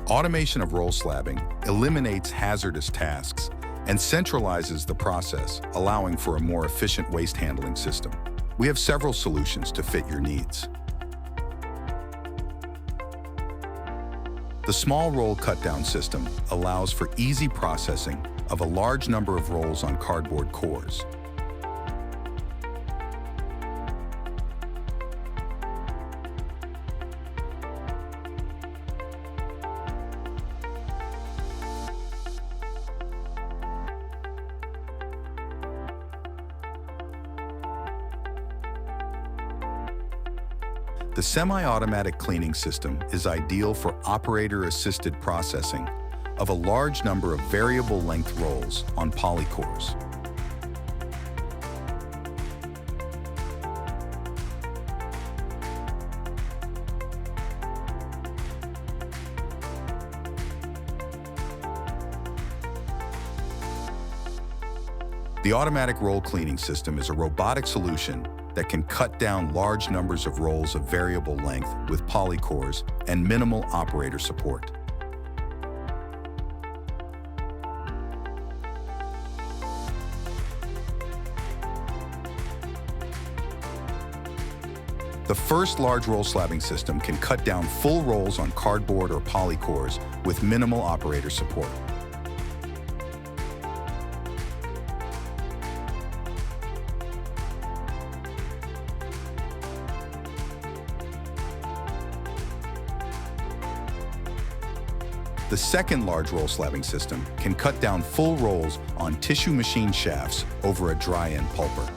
Automation of roll slabbing eliminates hazardous tasks and centralizes the process, allowing for a more efficient waste handling system. We have several solutions to fit your needs. The small roll cut-down system allows for easy processing of a large number of rolls on cardboard cores. The semi-automatic cleaning system is ideal for operator-assisted processing of a large number of variable length rolls on polycores. The automatic roll cleaning system is a robotic solution that can cut down large numbers of rolls of variable length with polycores and minimal operator support. The first large roll slabbing system can cut down full rolls on cardboard or polycores with minimal operator support. The second large roll slabbing system can cut down full rolls on tissue machine shafts over a dry end pulper.